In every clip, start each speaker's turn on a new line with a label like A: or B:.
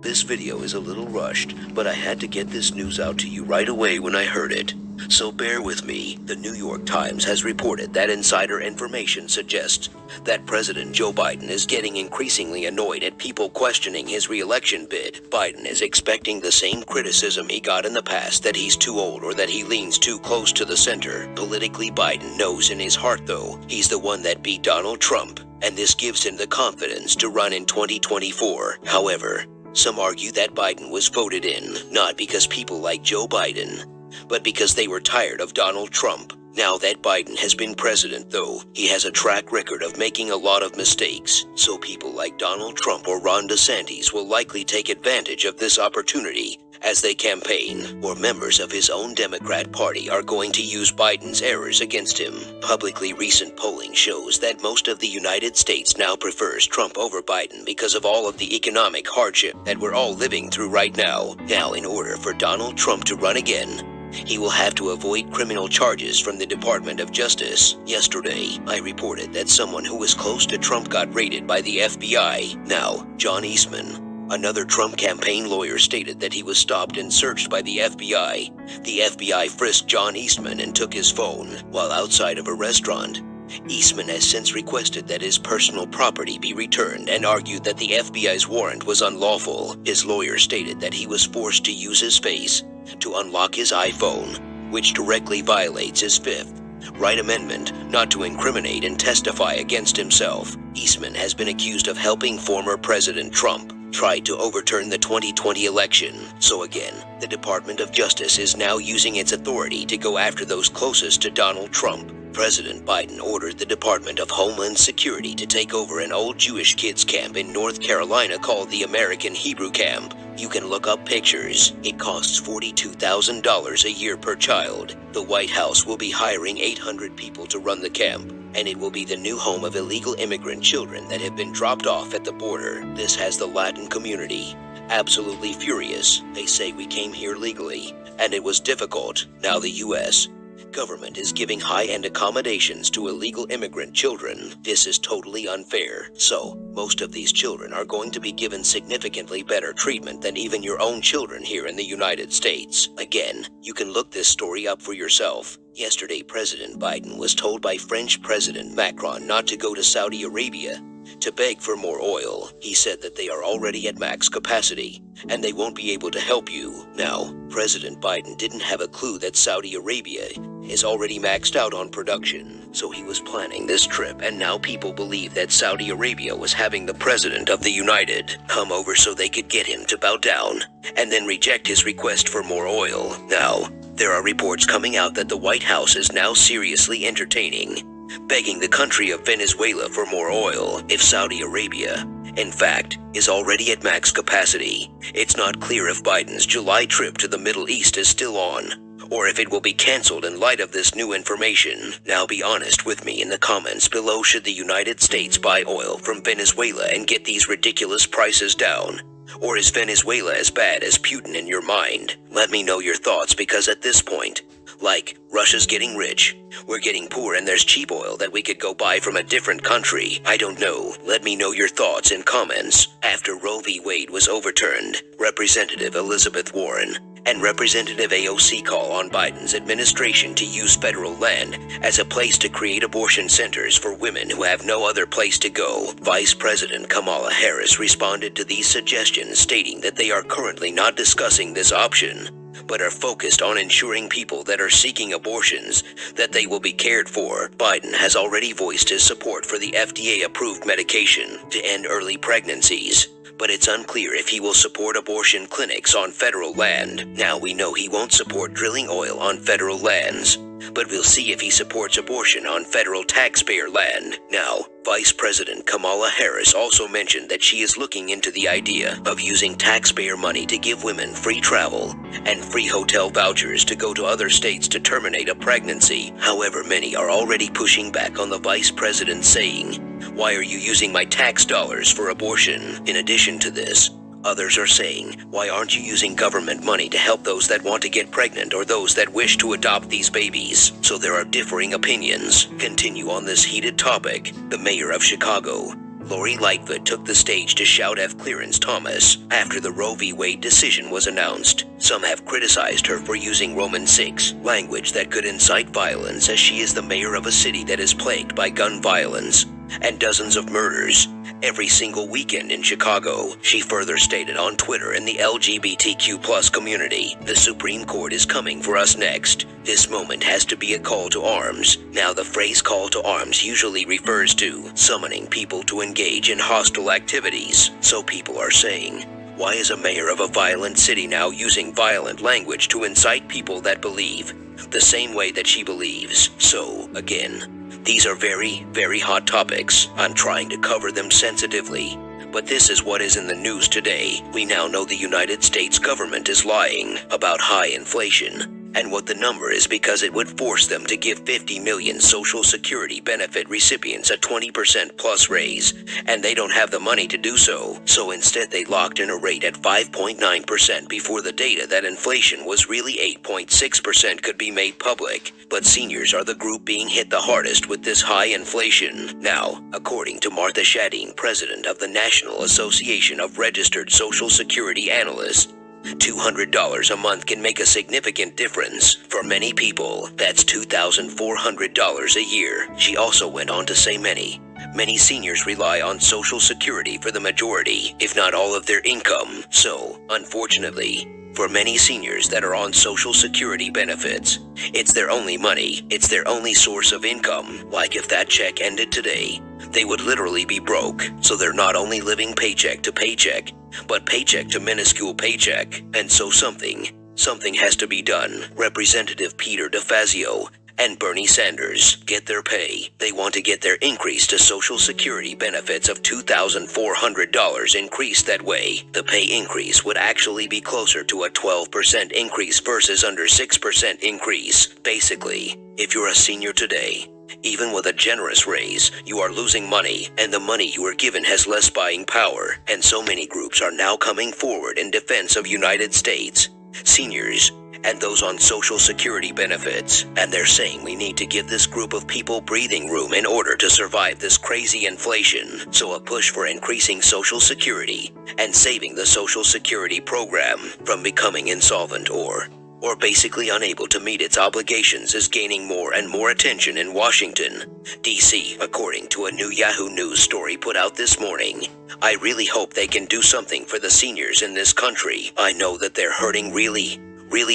A: This video is a little rushed, but I had to get this news out to you right away when I heard it. So bear with me. The New York Times has reported that insider information suggests that President Joe Biden is getting increasingly annoyed at people questioning his re-election bid. Biden is expecting the same criticism he got in the past, that he's too old or that he leans too close to the center. Politically, Biden knows in his heart, though, he's the one that beat Donald Trump, and this gives him the confidence to run in 2024. However, some argue that Biden was voted in, not because people like Joe Biden, but because they were tired of Donald Trump. Now that Biden has been president, though, he has a track record of making a lot of mistakes, so people like Donald Trump or Ron DeSantis will likely take advantage of this opportunity as they campaign, or members of his own Democrat Party are going to use Biden's errors against him. Publicly recent polling shows that most of the United States now prefers Trump over Biden because of all of the economic hardship that we're all living through right now. Now, in order for Donald Trump to run again, he will have to avoid criminal charges from the Department of Justice. Yesterday, I reported that someone who was close to Trump got raided by the FBI. Now, John Eastman, another Trump campaign lawyer, stated that he was stopped and searched by the FBI. The FBI frisked John Eastman and took his phone while outside of a restaurant. Eastman has since requested that his personal property be returned and argued that the FBI's warrant was unlawful. His lawyer stated that he was forced to use his face to unlock his iPhone, which directly violates his Fifth Right Amendment not to incriminate and testify against himself. Eastman has been accused of helping former President Trump try to overturn the 2020 election. So again, the Department of Justice is now using its authority to go after those closest to Donald Trump. President Biden ordered the Department of Homeland Security to take over an old Jewish kids camp in North Carolina called the American Hebrew Camp. You can look up pictures. It costs $42,000 a year per child. The White House will be hiring 800 people to run the camp, and it will be the new home of illegal immigrant children that have been dropped off at the border. This has the Latin community absolutely furious. They say we came here legally, and it was difficult. Now the U.S. government is giving high-end accommodations to illegal immigrant children. This is totally unfair. So, most of these children are going to be given significantly better treatment than even your own children here in the United States. Again, you can look this story up for yourself. Yesterday, President Biden was told by French President Macron not to go to Saudi Arabia to beg for more oil. He said that they are already at max capacity, and they won't be able to help you. Now, President Biden didn't have a clue that Saudi Arabia is already maxed out on production, so he was planning this trip, and now people believe that Saudi Arabia was having the President of the United come over so they could get him to bow down, and then reject his request for more oil. Now, there are reports coming out that the White House is now seriously entertaining begging the country of Venezuela for more oil if Saudi Arabia, in fact, is already at max capacity. It's not clear if Biden's July trip to the Middle East is still on, or if it will be canceled in light of this new information. Now be honest with me in the comments below. Should the United States buy oil from Venezuela and get these ridiculous prices down? Or is Venezuela as bad as Putin in your mind? Let me know your thoughts, because at this point, like, Russia's getting rich, we're getting poor, and there's cheap oil that we could go buy from a different country. I don't know. Let me know your thoughts in comments. After Roe v. Wade was overturned, Representative Elizabeth Warren and Representative AOC call on Biden's administration to use federal land as a place to create abortion centers for women who have no other place to go. Vice President Kamala Harris responded to these suggestions, stating that they are currently not discussing this option, but are focused on ensuring people that are seeking abortions that they will be cared for. Biden has already voiced his support for the FDA-approved medication to end early pregnancies, but it's unclear if he will support abortion clinics on federal land. Now we know he won't support drilling oil on federal lands, but we'll see if he supports abortion on federal taxpayer land. Now, Vice President Kamala Harris also mentioned that she is looking into the idea of using taxpayer money to give women free travel and free hotel vouchers to go to other states to terminate a pregnancy. However, many are already pushing back on the vice president, saying, "Why are you using my tax dollars for abortion?" In addition to this, others are saying, "Why aren't you using government money to help those that want to get pregnant or those that wish to adopt these babies?" So there are differing opinions. Continue on this heated topic. The mayor of Chicago Lori Lightfoot took the stage to shout F. Clarence Thomas after the Roe v. Wade decision was announced. Some have criticized her for using Roman 6 language that could incite violence, as she is the mayor of a city that is plagued by gun violence and dozens of murders every single weekend in Chicago. She further stated on Twitter in the LGBTQ+ community, "The Supreme Court is coming for us next. This moment has to be a call to arms." Now, the phrase call to arms usually refers to summoning people to engage in hostile activities. So people are saying, why is a mayor of a violent city now using violent language to incite people that believe the same way that she believes? So, again, these are very, very hot topics. I'm trying to cover them sensitively. But this is what is in the news today. We now know the United States government is lying about high inflation and what the number is, because it would force them to give 50 million Social Security benefit recipients a 20% plus raise, and they don't have the money to do so. So instead they locked in a rate at 5.9% before the data that inflation was really 8.6% could be made public. But seniors are the group being hit the hardest with this high inflation. Now, according to Martha Shadeen, president of the National Association of Registered Social Security Analysts, $200 a month can make a significant difference. For many people, that's $2,400 a year. She also went on to say many seniors rely on Social Security for the majority, if not all of their income. So, unfortunately, for many seniors that are on Social Security benefits, it's their only money, it's their only source of income. Like if that check ended today, they would literally be broke. So they're not only living paycheck to paycheck, but paycheck to minuscule paycheck. And so something has to be done. Representative Peter DeFazio and Bernie Sanders get their pay. They want to get their increase to Social Security benefits of $2,400 increased. That way, the pay increase would actually be closer to a 12% increase versus under 6% increase. Basically, if you're a senior today, even with a generous raise, you are losing money, and the money you are given has less buying power. And so many groups are now coming forward in defense of United States seniors and those on Social Security benefits. And they're saying we need to give this group of people breathing room in order to survive this crazy inflation. So a push for increasing Social Security and saving the Social Security program from becoming insolvent or basically unable to meet its obligations is gaining more and more attention in Washington, D.C., according to a new Yahoo News story put out this morning. I really hope they can do something for the seniors in this country. I know that they're hurting really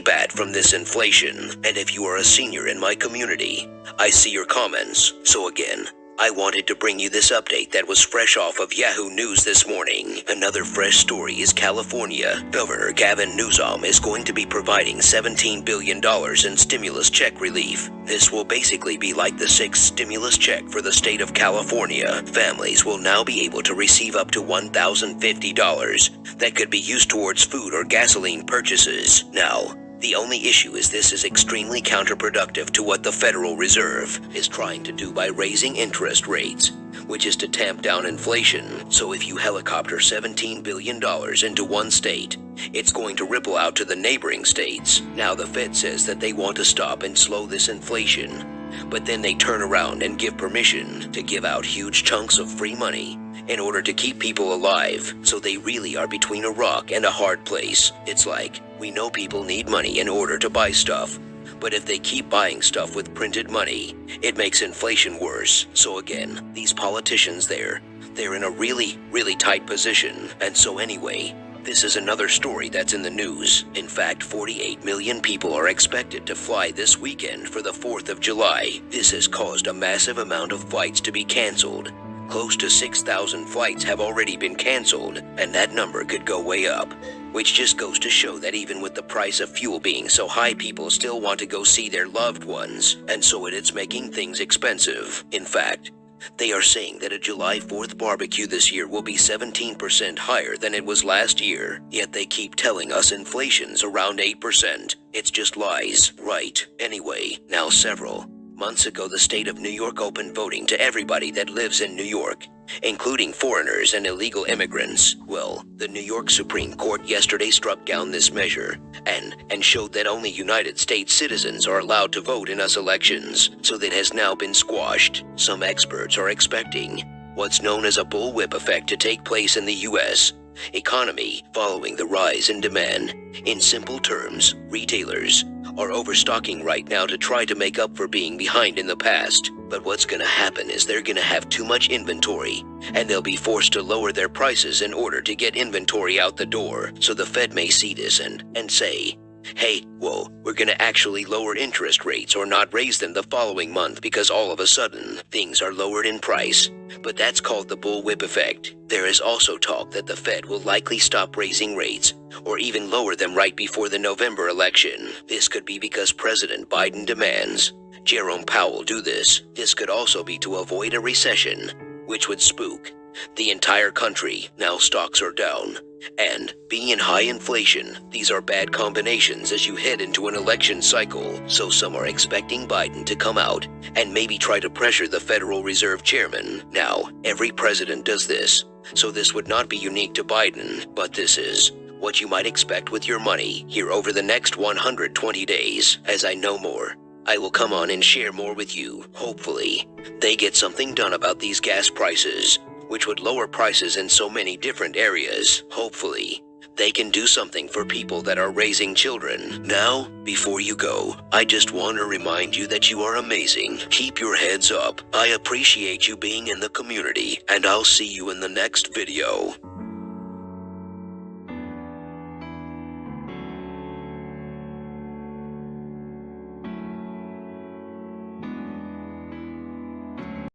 A: bad from this inflation, and if you are a senior in my community, I see your comments. So again, I wanted to bring you this update that was fresh off of Yahoo News this morning. Another fresh story is California. Governor Gavin Newsom is going to be providing $17 billion in stimulus check relief. This will basically be like the 6th stimulus check for the state of California. Families will now be able to receive up to $1,050 that could be used towards food or gasoline purchases. Now, the only issue is this is extremely counterproductive to what the Federal Reserve is trying to do by raising interest rates, which is to tamp down inflation. So if you helicopter $17 billion into one state, it's going to ripple out to the neighboring states. Now the Fed says that they want to stop and slow this inflation, but then they turn around and give permission to give out huge chunks of free money in order to keep people alive. So they really are between a rock and a hard place. It's like, we know people need money in order to buy stuff, but if they keep buying stuff with printed money, it makes inflation worse. So again, these politicians they're in a really tight position. And so anyway, this is another story that's in the news. In fact, 48 million people are expected to fly this weekend for the 4th of July. This has caused a massive amount of flights to be canceled. Close to 6,000 flights have already been canceled, and that number could go way up, which just goes to show that even with the price of fuel being so high, people still want to go see their loved ones, and so it's making things expensive. In fact, they are saying that a July 4th barbecue this year will be 17% higher than it was last year, yet they keep telling us inflation's around 8%. It's just lies, right? Anyway, now several months ago, the state of New York opened voting to everybody that lives in New York, including foreigners and illegal immigrants. Well, the New York Supreme Court yesterday struck down this measure and showed that only United States citizens are allowed to vote in US elections, so that has now been squashed. Some experts are expecting what's known as a bullwhip effect to take place in the U.S. economy following the rise in demand. In simple terms, retailers are overstocking right now to try to make up for being behind in the past. But what's gonna happen is they're gonna have too much inventory, and they'll be forced to lower their prices in order to get inventory out the door. So the Fed may see this and say, hey, whoa, we're gonna actually lower interest rates or not raise them the following month because all of a sudden, things are lowered in price. But that's called the bullwhip effect. There is also talk that the Fed will likely stop raising rates or even lower them right before the November election. This could be because President Biden demands Jerome Powell do this. This could also be to avoid a recession, which would spook the entire country. Now stocks are down. And being in high inflation, these are bad combinations as you head into an election cycle. So some are expecting Biden to come out and maybe try to pressure the Federal Reserve Chairman. Now, every president does this, so this would not be unique to Biden, but this is what you might expect with your money here over the next 120 days. As I know more, I will come on and share more with you. Hopefully, they get something done about these gas prices, which would lower prices in so many different areas. Hopefully, they can do something for people that are raising children. Now, before you go, I just want to remind you that you are amazing. Keep your heads up. I appreciate you being in the community, and I'll see you in the next video.